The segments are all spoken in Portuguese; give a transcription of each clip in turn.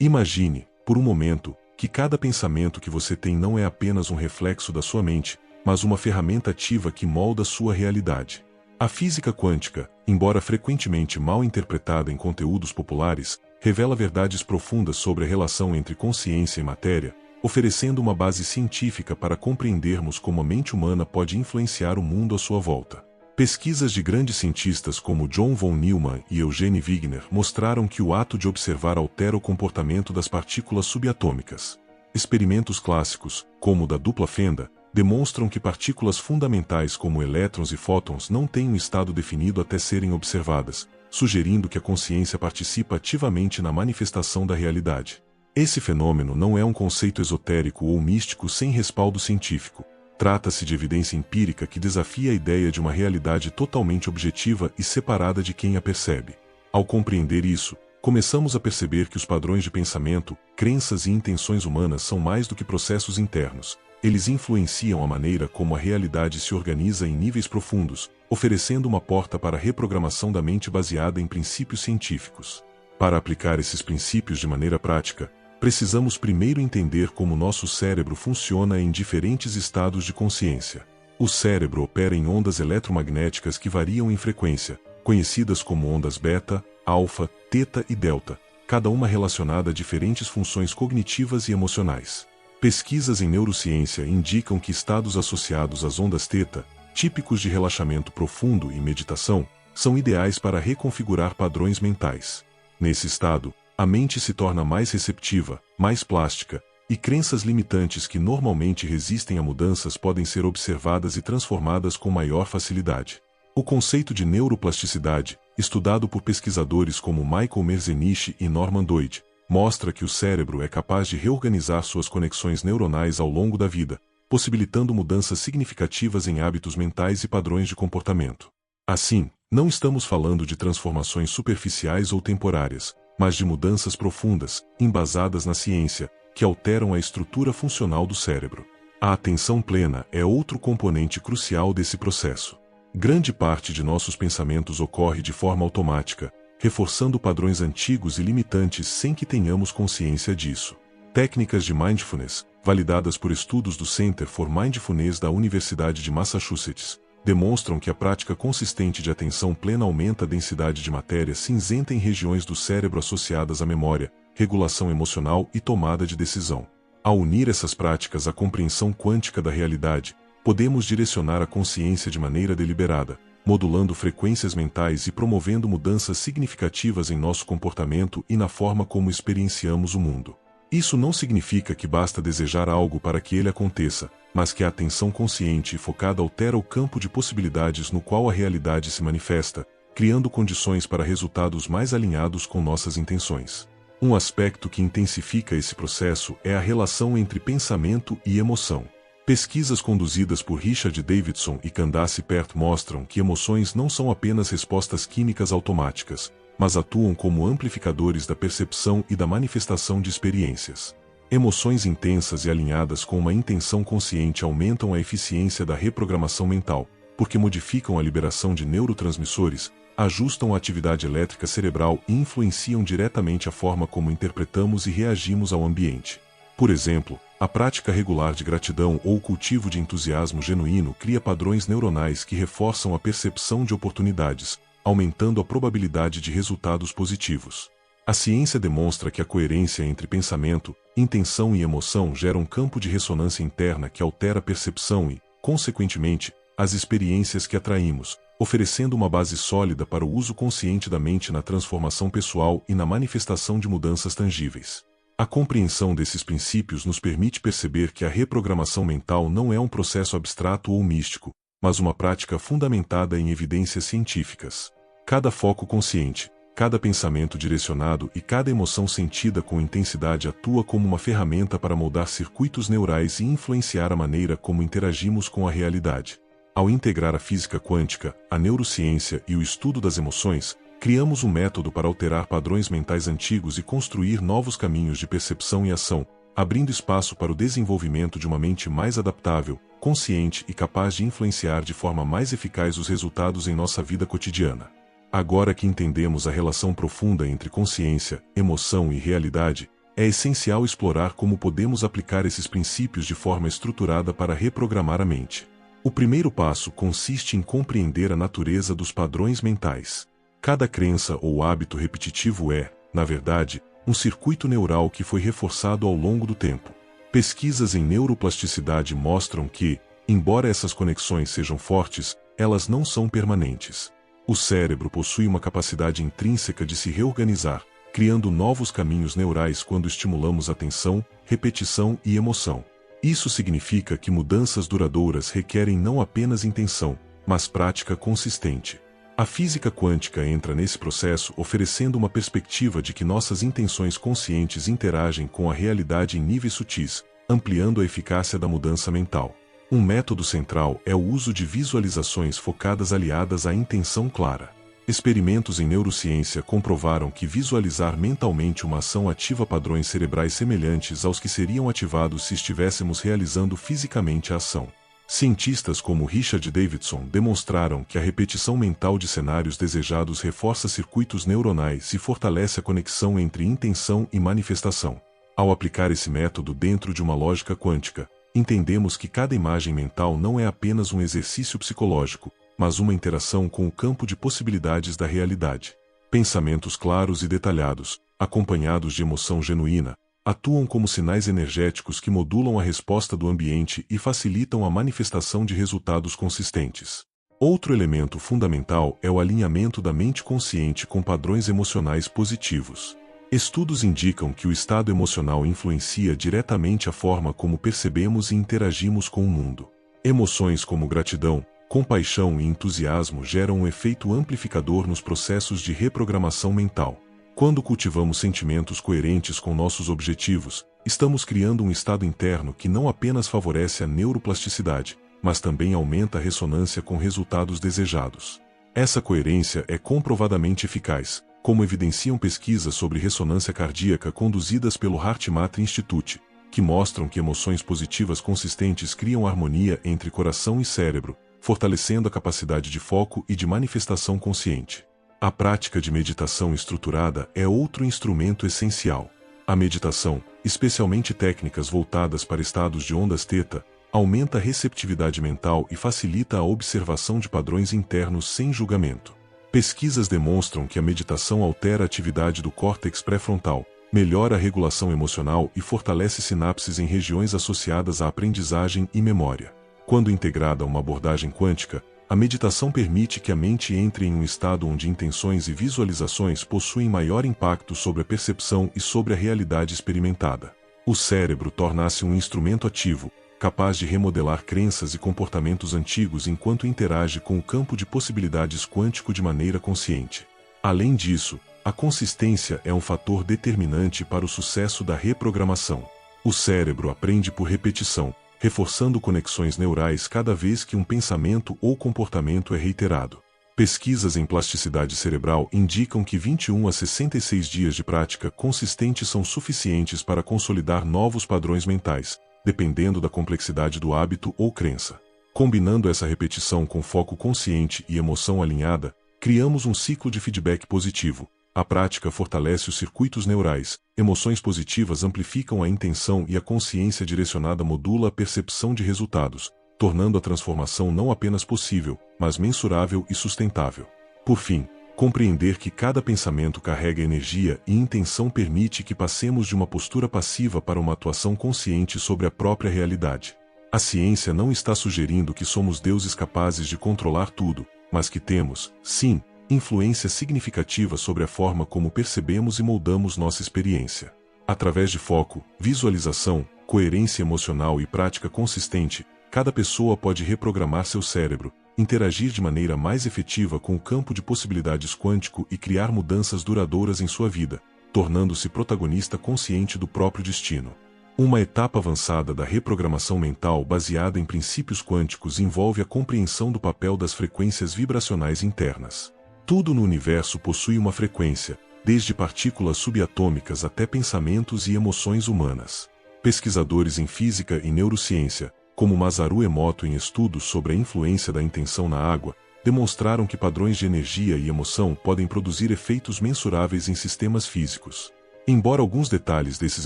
Imagine, por um momento, que cada pensamento que você tem não é apenas um reflexo da sua mente, mas uma ferramenta ativa que molda sua realidade. A física quântica, embora frequentemente mal interpretada em conteúdos populares, revela verdades profundas sobre a relação entre consciência e matéria, oferecendo uma base científica para compreendermos como a mente humana pode influenciar o mundo à sua volta. Pesquisas de grandes cientistas como John von Neumann e Eugene Wigner mostraram que o ato de observar altera o comportamento das partículas subatômicas. Experimentos clássicos, como o da dupla fenda, demonstram que partículas fundamentais como elétrons e fótons não têm um estado definido até serem observadas, sugerindo que a consciência participa ativamente na manifestação da realidade. Esse fenômeno não é um conceito esotérico ou místico sem respaldo científico. Trata-se de evidência empírica que desafia a ideia de uma realidade totalmente objetiva e separada de quem a percebe. Ao compreender isso, começamos a perceber que os padrões de pensamento, crenças e intenções humanas são mais do que processos internos. Eles influenciam a maneira como a realidade se organiza em níveis profundos, oferecendo uma porta para a reprogramação da mente baseada em princípios científicos. Para aplicar esses princípios de maneira prática, precisamos primeiro entender como nosso cérebro funciona em diferentes estados de consciência. O cérebro opera em ondas eletromagnéticas que variam em frequência, conhecidas como ondas beta, alfa, teta e delta, cada uma relacionada a diferentes funções cognitivas e emocionais. Pesquisas em neurociência indicam que estados associados às ondas teta, típicos de relaxamento profundo e meditação, são ideais para reconfigurar padrões mentais. Nesse estado, a mente se torna mais receptiva, mais plástica, e crenças limitantes que normalmente resistem a mudanças podem ser observadas e transformadas com maior facilidade. O conceito de neuroplasticidade, estudado por pesquisadores como Michael Merzenich e Norman Doidge, mostra que o cérebro é capaz de reorganizar suas conexões neuronais ao longo da vida, possibilitando mudanças significativas em hábitos mentais e padrões de comportamento. Assim, não estamos falando de transformações superficiais ou temporárias, mas de mudanças profundas, embasadas na ciência, que alteram a estrutura funcional do cérebro. A atenção plena é outro componente crucial desse processo. Grande parte de nossos pensamentos ocorre de forma automática, reforçando padrões antigos e limitantes sem que tenhamos consciência disso. Técnicas de mindfulness, validadas por estudos do Center for Mindfulness da Universidade de Massachusetts, demonstram que a prática consistente de atenção plena aumenta a densidade de matéria cinzenta em regiões do cérebro associadas à memória, regulação emocional e tomada de decisão. Ao unir essas práticas à compreensão quântica da realidade, podemos direcionar a consciência de maneira deliberada, modulando frequências mentais e promovendo mudanças significativas em nosso comportamento e na forma como experienciamos o mundo. Isso não significa que basta desejar algo para que ele aconteça, mas que a atenção consciente e focada altera o campo de possibilidades no qual a realidade se manifesta, criando condições para resultados mais alinhados com nossas intenções. Um aspecto que intensifica esse processo é a relação entre pensamento e emoção. Pesquisas conduzidas por Richard Davidson e Candace Pert mostram que emoções não são apenas respostas químicas automáticas, mas atuam como amplificadores da percepção e da manifestação de experiências. Emoções intensas e alinhadas com uma intenção consciente aumentam a eficiência da reprogramação mental, porque modificam a liberação de neurotransmissores, ajustam a atividade elétrica cerebral e influenciam diretamente a forma como interpretamos e reagimos ao ambiente. Por exemplo, a prática regular de gratidão ou o cultivo de entusiasmo genuíno cria padrões neuronais que reforçam a percepção de oportunidades, aumentando a probabilidade de resultados positivos. A ciência demonstra que a coerência entre pensamento, intenção e emoção gera um campo de ressonância interna que altera a percepção e, consequentemente, as experiências que atraímos, oferecendo uma base sólida para o uso consciente da mente na transformação pessoal e na manifestação de mudanças tangíveis. A compreensão desses princípios nos permite perceber que a reprogramação mental não é um processo abstrato ou místico, mas uma prática fundamentada em evidências científicas. Cada foco consciente, cada pensamento direcionado e cada emoção sentida com intensidade atua como uma ferramenta para moldar circuitos neurais e influenciar a maneira como interagimos com a realidade. Ao integrar a física quântica, a neurociência e o estudo das emoções, criamos um método para alterar padrões mentais antigos e construir novos caminhos de percepção e ação, abrindo espaço para o desenvolvimento de uma mente mais adaptável, consciente e capaz de influenciar de forma mais eficaz os resultados em nossa vida cotidiana. Agora que entendemos a relação profunda entre consciência, emoção e realidade, É essencial explorar como podemos aplicar esses princípios de forma estruturada para reprogramar a mente. O primeiro passo consiste em compreender a natureza dos padrões mentais. Cada crença ou hábito repetitivo é, na verdade, um circuito neural que foi reforçado ao longo do tempo. Pesquisas em neuroplasticidade mostram que, embora essas conexões sejam fortes, elas não são permanentes. O cérebro possui uma capacidade intrínseca de se reorganizar, criando novos caminhos neurais quando estimulamos atenção, repetição e emoção. Isso significa que mudanças duradouras requerem não apenas intenção, mas prática consistente. A física quântica entra nesse processo oferecendo uma perspectiva de que nossas intenções conscientes interagem com a realidade em níveis sutis, ampliando a eficácia da mudança mental. Um método central é o uso de visualizações focadas aliadas à intenção clara. Experimentos em neurociência comprovaram que visualizar mentalmente uma ação ativa padrões cerebrais semelhantes aos que seriam ativados se estivéssemos realizando fisicamente a ação. Cientistas como Richard Davidson demonstraram que a repetição mental de cenários desejados reforça circuitos neuronais e fortalece a conexão entre intenção e manifestação. Ao aplicar esse método dentro de uma lógica quântica, entendemos que cada imagem mental não é apenas um exercício psicológico, mas uma interação com o campo de possibilidades da realidade. Pensamentos claros e detalhados, acompanhados de emoção genuína, atuam como sinais energéticos que modulam a resposta do ambiente e facilitam a manifestação de resultados consistentes. Outro elemento fundamental é o alinhamento da mente consciente com padrões emocionais positivos. Estudos indicam que o estado emocional influencia diretamente a forma como percebemos e interagimos com o mundo. Emoções como gratidão, compaixão e entusiasmo geram um efeito amplificador nos processos de reprogramação mental. Quando cultivamos sentimentos coerentes com nossos objetivos, estamos criando um estado interno que não apenas favorece a neuroplasticidade, mas também aumenta a ressonância com resultados desejados. Essa coerência é comprovadamente eficaz, como evidenciam pesquisas sobre ressonância cardíaca conduzidas pelo HeartMath Institute, que mostram que emoções positivas consistentes criam harmonia entre coração e cérebro, fortalecendo a capacidade de foco e de manifestação consciente. A prática de meditação estruturada é outro instrumento essencial. A meditação, especialmente técnicas voltadas para estados de ondas θ, aumenta a receptividade mental e facilita a observação de padrões internos sem julgamento. Pesquisas demonstram que a meditação altera a atividade do córtex pré-frontal, melhora a regulação emocional e fortalece sinapses em regiões associadas à aprendizagem e memória. Quando integrada a uma abordagem quântica, a meditação permite que a mente entre em um estado onde intenções e visualizações possuem maior impacto sobre a percepção e sobre a realidade experimentada. O cérebro torna-se um instrumento ativo, capaz de remodelar crenças e comportamentos antigos enquanto interage com o campo de possibilidades quântico de maneira consciente. Além disso, a consistência é um fator determinante para o sucesso da reprogramação. O cérebro aprende por repetição, reforçando conexões neurais cada vez que um pensamento ou comportamento é reiterado. Pesquisas em plasticidade cerebral indicam que 21 a 66 dias de prática consistente são suficientes para consolidar novos padrões mentais, dependendo da complexidade do hábito ou crença. Combinando essa repetição com foco consciente e emoção alinhada, criamos um ciclo de feedback positivo. A prática fortalece os circuitos neurais, emoções positivas amplificam a intenção e a consciência direcionada modula a percepção de resultados, tornando a transformação não apenas possível, mas mensurável e sustentável. Por fim, compreender que cada pensamento carrega energia e intenção permite que passemos de uma postura passiva para uma atuação consciente sobre a própria realidade. A ciência não está sugerindo que somos deuses capazes de controlar tudo, mas que temos, sim, influência significativa sobre a forma como percebemos e moldamos nossa experiência. Através de foco, visualização, coerência emocional e prática consistente, cada pessoa pode reprogramar seu cérebro, interagir de maneira mais efetiva com o campo de possibilidades quântico e criar mudanças duradouras em sua vida, tornando-se protagonista consciente do próprio destino. Uma etapa avançada da reprogramação mental baseada em princípios quânticos envolve a compreensão do papel das frequências vibracionais internas. Tudo no universo possui uma frequência, desde partículas subatômicas até pensamentos e emoções humanas. Pesquisadores em física e neurociência, como Masaru Emoto em estudos sobre a influência da intenção na água, demonstraram que padrões de energia e emoção podem produzir efeitos mensuráveis em sistemas físicos. Embora alguns detalhes desses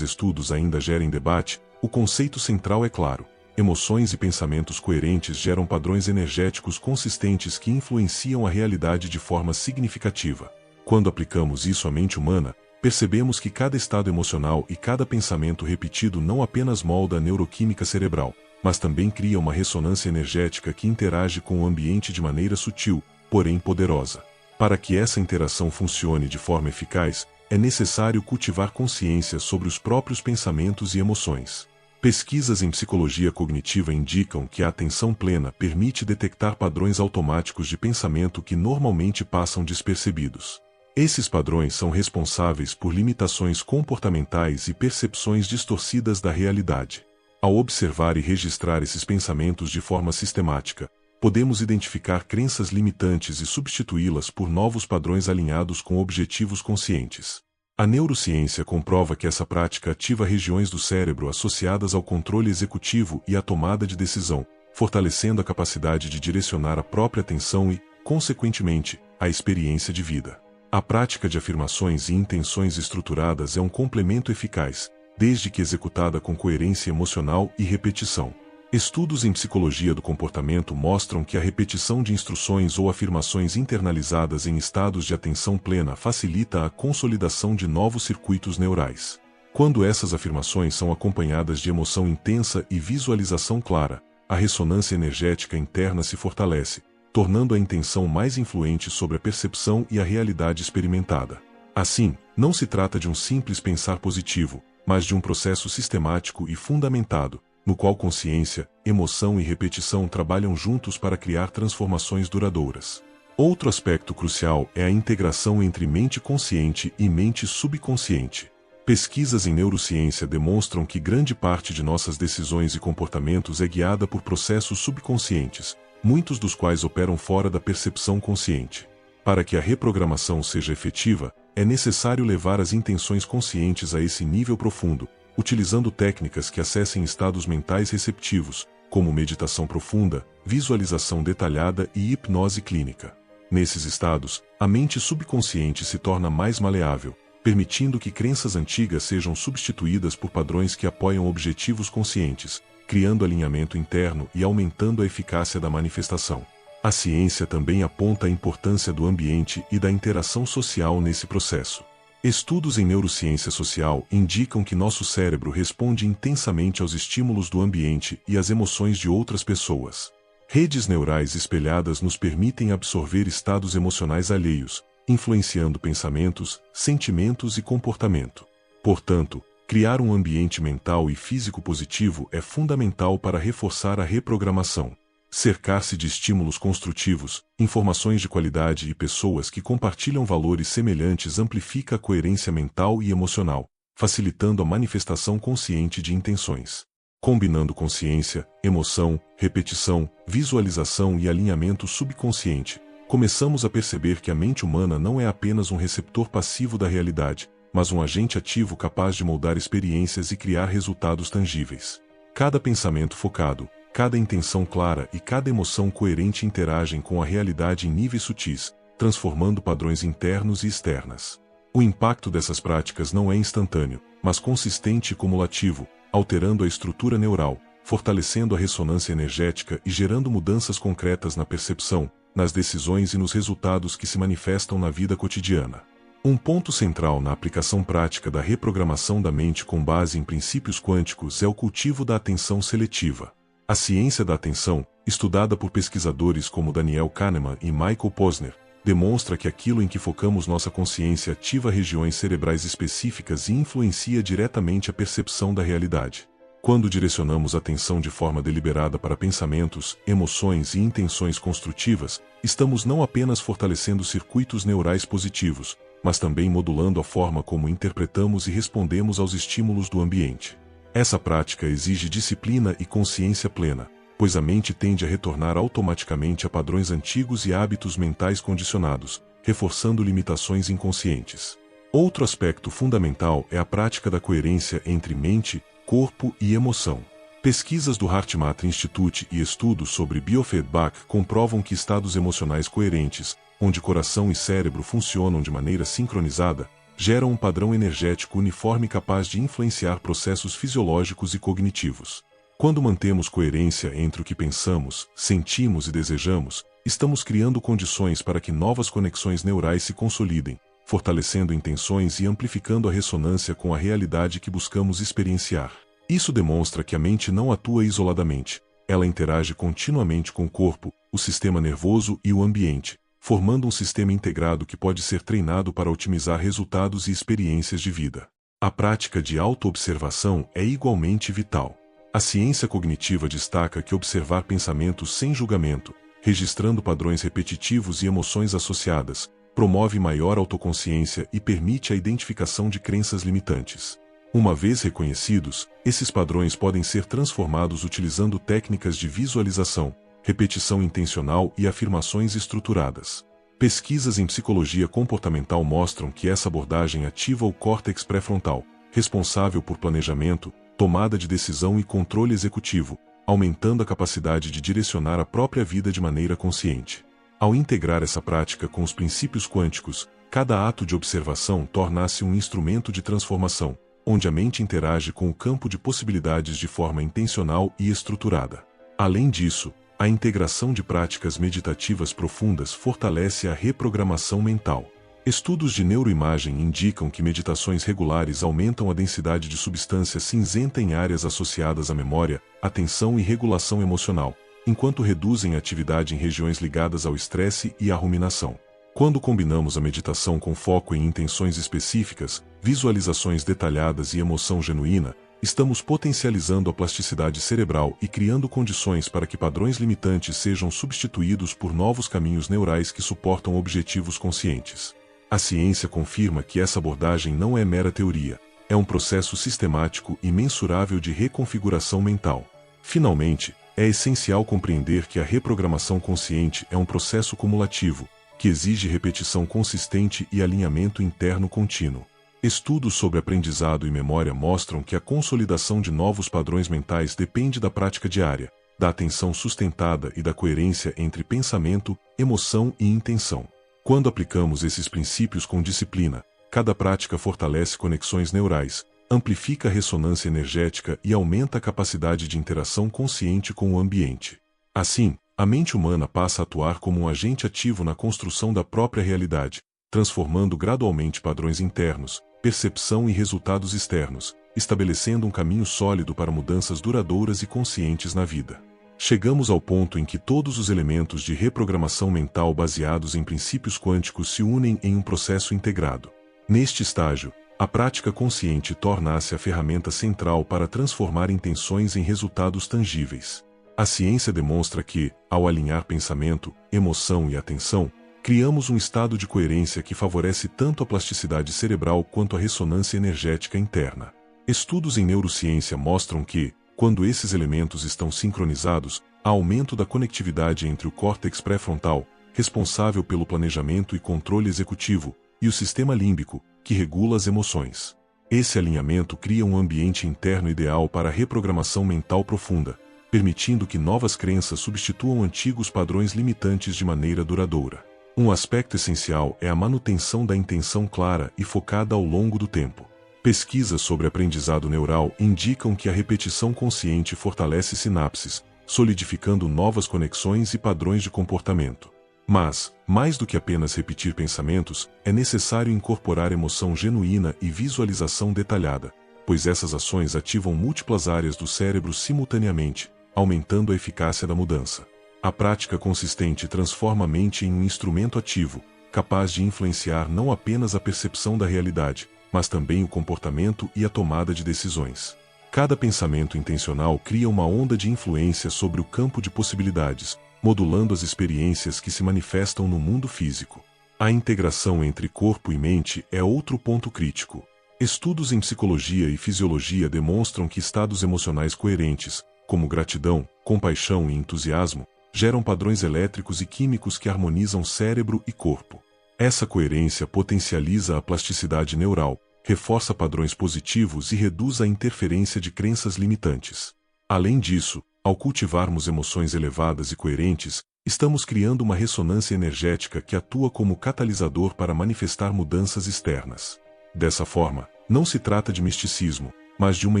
estudos ainda gerem debate, o conceito central é claro. Emoções e pensamentos coerentes geram padrões energéticos consistentes que influenciam a realidade de forma significativa. Quando aplicamos isso à mente humana, percebemos que cada estado emocional e cada pensamento repetido não apenas molda a neuroquímica cerebral, mas também cria uma ressonância energética que interage com o ambiente de maneira sutil, porém poderosa. Para que essa interação funcione de forma eficaz, é necessário cultivar consciência sobre os próprios pensamentos e emoções. Pesquisas em psicologia cognitiva indicam que a atenção plena permite detectar padrões automáticos de pensamento que normalmente passam despercebidos. Esses padrões são responsáveis por limitações comportamentais e percepções distorcidas da realidade. Ao observar e registrar esses pensamentos de forma sistemática, podemos identificar crenças limitantes e substituí-las por novos padrões alinhados com objetivos conscientes. A neurociência comprova que essa prática ativa regiões do cérebro associadas ao controle executivo e à tomada de decisão, fortalecendo a capacidade de direcionar a própria atenção e, consequentemente, a experiência de vida. A prática de afirmações e intenções estruturadas é um complemento eficaz, desde que executada com coerência emocional e repetição. Estudos em psicologia do comportamento mostram que a repetição de instruções ou afirmações internalizadas em estados de atenção plena facilita a consolidação de novos circuitos neurais. Quando essas afirmações são acompanhadas de emoção intensa e visualização clara, a ressonância energética interna se fortalece, tornando a intenção mais influente sobre a percepção e a realidade experimentada. Assim, não se trata de um simples pensar positivo, mas de um processo sistemático e fundamentado, no qual consciência, emoção e repetição trabalham juntos para criar transformações duradouras. Outro aspecto crucial é a integração entre mente consciente e mente subconsciente. Pesquisas em neurociência demonstram que grande parte de nossas decisões e comportamentos é guiada por processos subconscientes, muitos dos quais operam fora da percepção consciente. Para que a reprogramação seja efetiva, é necessário levar as intenções conscientes a esse nível profundo, utilizando técnicas que acessem estados mentais receptivos, como meditação profunda, visualização detalhada e hipnose clínica. Nesses estados, a mente subconsciente se torna mais maleável, permitindo que crenças antigas sejam substituídas por padrões que apoiam objetivos conscientes, criando alinhamento interno e aumentando a eficácia da manifestação. A ciência também aponta a importância do ambiente e da interação social nesse processo. Estudos em neurociência social indicam que nosso cérebro responde intensamente aos estímulos do ambiente e às emoções de outras pessoas. Redes neurais espelhadas nos permitem absorver estados emocionais alheios, influenciando pensamentos, sentimentos e comportamento. Portanto, criar um ambiente mental e físico positivo é fundamental para reforçar a reprogramação. Cercar-se de estímulos construtivos, informações de qualidade e pessoas que compartilham valores semelhantes amplifica a coerência mental e emocional, facilitando a manifestação consciente de intenções. Combinando consciência, emoção, repetição, visualização e alinhamento subconsciente, começamos a perceber que a mente humana não é apenas um receptor passivo da realidade, mas um agente ativo capaz de moldar experiências e criar resultados tangíveis. Cada pensamento focado, cada intenção clara e cada emoção coerente interagem com a realidade em níveis sutis, transformando padrões internos e externas. O impacto dessas práticas não é instantâneo, mas consistente e cumulativo, alterando a estrutura neural, fortalecendo a ressonância energética e gerando mudanças concretas na percepção, nas decisões e nos resultados que se manifestam na vida cotidiana. Um ponto central na aplicação prática da reprogramação da mente com base em princípios quânticos é o cultivo da atenção seletiva. A ciência da atenção, estudada por pesquisadores como Daniel Kahneman e Michael Posner, demonstra que aquilo em que focamos nossa consciência ativa regiões cerebrais específicas e influencia diretamente a percepção da realidade. Quando direcionamos atenção de forma deliberada para pensamentos, emoções e intenções construtivas, estamos não apenas fortalecendo circuitos neurais positivos, mas também modulando a forma como interpretamos e respondemos aos estímulos do ambiente. Essa prática exige disciplina e consciência plena, pois a mente tende a retornar automaticamente a padrões antigos e hábitos mentais condicionados, reforçando limitações inconscientes. Outro aspecto fundamental é a prática da coerência entre mente, corpo e emoção. Pesquisas do HeartMath Institute e estudos sobre biofeedback comprovam que estados emocionais coerentes, onde coração e cérebro funcionam de maneira sincronizada, geram um padrão energético uniforme capaz de influenciar processos fisiológicos e cognitivos. Quando mantemos coerência entre o que pensamos, sentimos e desejamos, estamos criando condições para que novas conexões neurais se consolidem, fortalecendo intenções e amplificando a ressonância com a realidade que buscamos experienciar. Isso demonstra que a mente não atua isoladamente. Ela interage continuamente com o corpo, o sistema nervoso e o ambiente, formando um sistema integrado que pode ser treinado para otimizar resultados e experiências de vida. A prática de autoobservação é igualmente vital. A ciência cognitiva destaca que observar pensamentos sem julgamento, registrando padrões repetitivos e emoções associadas, promove maior autoconsciência e permite a identificação de crenças limitantes. Uma vez reconhecidos, esses padrões podem ser transformados utilizando técnicas de visualização, repetição intencional e afirmações estruturadas. Pesquisas em psicologia comportamental mostram que essa abordagem ativa o córtex pré-frontal, responsável por planejamento, tomada de decisão e controle executivo, aumentando a capacidade de direcionar a própria vida de maneira consciente. Ao integrar essa prática com os princípios quânticos, cada ato de observação torna-se um instrumento de transformação, onde a mente interage com o campo de possibilidades de forma intencional e estruturada. Além disso, a integração de práticas meditativas profundas fortalece a reprogramação mental. Estudos de neuroimagem indicam que meditações regulares aumentam a densidade de substância cinzenta em áreas associadas à memória, atenção e regulação emocional, enquanto reduzem a atividade em regiões ligadas ao estresse e à ruminação. Quando combinamos a meditação com foco em intenções específicas, visualizações detalhadas e emoção genuína, estamos potencializando a plasticidade cerebral e criando condições para que padrões limitantes sejam substituídos por novos caminhos neurais que suportam objetivos conscientes. A ciência confirma que essa abordagem não é mera teoria, é um processo sistemático e mensurável de reconfiguração mental. Finalmente, é essencial compreender que a reprogramação consciente é um processo cumulativo, que exige repetição consistente e alinhamento interno contínuo. Estudos sobre aprendizado e memória mostram que a consolidação de novos padrões mentais depende da prática diária, da atenção sustentada e da coerência entre pensamento, emoção e intenção. Quando aplicamos esses princípios com disciplina, cada prática fortalece conexões neurais, amplifica a ressonância energética e aumenta a capacidade de interação consciente com o ambiente. Assim, a mente humana passa a atuar como um agente ativo na construção da própria realidade, transformando gradualmente padrões internos, percepção e resultados externos, estabelecendo um caminho sólido para mudanças duradouras e conscientes na vida. Chegamos ao ponto em que todos os elementos de reprogramação mental baseados em princípios quânticos se unem em um processo integrado. Neste estágio, a prática consciente torna-se a ferramenta central para transformar intenções em resultados tangíveis. A ciência demonstra que, ao alinhar pensamento, emoção e atenção, criamos um estado de coerência que favorece tanto a plasticidade cerebral quanto a ressonância energética interna. Estudos em neurociência mostram que, quando esses elementos estão sincronizados, há aumento da conectividade entre o córtex pré-frontal, responsável pelo planejamento e controle executivo, e o sistema límbico, que regula as emoções. Esse alinhamento cria um ambiente interno ideal para a reprogramação mental profunda, permitindo que novas crenças substituam antigos padrões limitantes de maneira duradoura. Um aspecto essencial é a manutenção da intenção clara e focada ao longo do tempo. Pesquisas sobre aprendizado neural indicam que a repetição consciente fortalece sinapses, solidificando novas conexões e padrões de comportamento. Mas, mais do que apenas repetir pensamentos, é necessário incorporar emoção genuína e visualização detalhada, pois essas ações ativam múltiplas áreas do cérebro simultaneamente, aumentando a eficácia da mudança. A prática consistente transforma a mente em um instrumento ativo, capaz de influenciar não apenas a percepção da realidade, mas também o comportamento e a tomada de decisões. Cada pensamento intencional cria uma onda de influência sobre o campo de possibilidades, modulando as experiências que se manifestam no mundo físico. A integração entre corpo e mente é outro ponto crítico. Estudos em psicologia e fisiologia demonstram que estados emocionais coerentes, como gratidão, compaixão e entusiasmo, geram padrões elétricos e químicos que harmonizam cérebro e corpo. Essa coerência potencializa a plasticidade neural, reforça padrões positivos e reduz a interferência de crenças limitantes. Além disso, ao cultivarmos emoções elevadas e coerentes, estamos criando uma ressonância energética que atua como catalisador para manifestar mudanças externas. Dessa forma, não se trata de misticismo, mas de uma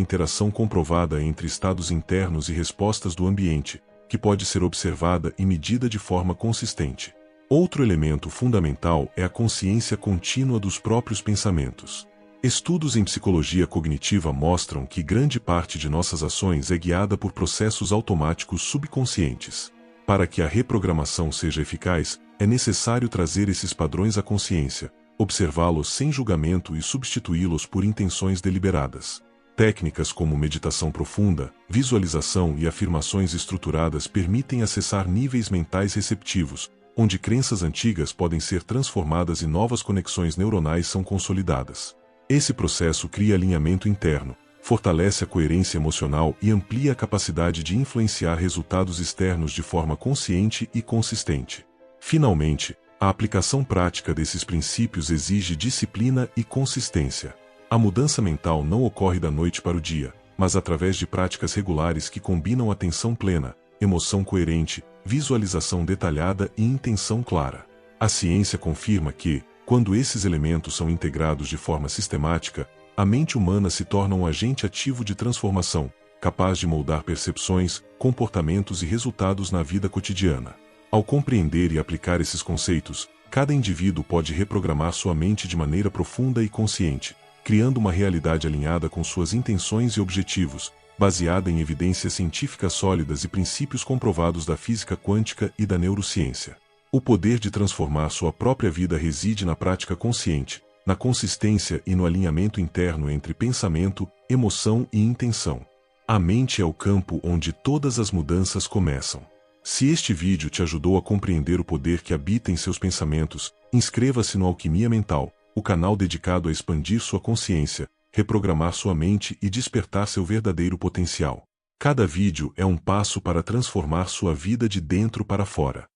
interação comprovada entre estados internos e respostas do ambiente, que pode ser observada e medida de forma consistente. Outro elemento fundamental é a consciência contínua dos próprios pensamentos. Estudos em psicologia cognitiva mostram que grande parte de nossas ações é guiada por processos automáticos subconscientes. Para que a reprogramação seja eficaz, é necessário trazer esses padrões à consciência, observá-los sem julgamento e substituí-los por intenções deliberadas. Técnicas como meditação profunda, visualização e afirmações estruturadas permitem acessar níveis mentais receptivos, onde crenças antigas podem ser transformadas e novas conexões neuronais são consolidadas. Esse processo cria alinhamento interno, fortalece a coerência emocional e amplia a capacidade de influenciar resultados externos de forma consciente e consistente. Finalmente, a aplicação prática desses princípios exige disciplina e consistência. A mudança mental não ocorre da noite para o dia, mas através de práticas regulares que combinam atenção plena, emoção coerente, visualização detalhada e intenção clara. A ciência confirma que, quando esses elementos são integrados de forma sistemática, a mente humana se torna um agente ativo de transformação, capaz de moldar percepções, comportamentos e resultados na vida cotidiana. Ao compreender e aplicar esses conceitos, cada indivíduo pode reprogramar sua mente de maneira profunda e consciente, criando uma realidade alinhada com suas intenções e objetivos, baseada em evidências científicas sólidas e princípios comprovados da física quântica e da neurociência. O poder de transformar sua própria vida reside na prática consciente, na consistência e no alinhamento interno entre pensamento, emoção e intenção. A mente é o campo onde todas as mudanças começam. Se este vídeo te ajudou a compreender o poder que habita em seus pensamentos, inscreva-se no Alquimia Mental, o canal dedicado a expandir sua consciência, reprogramar sua mente e despertar seu verdadeiro potencial. Cada vídeo é um passo para transformar sua vida de dentro para fora.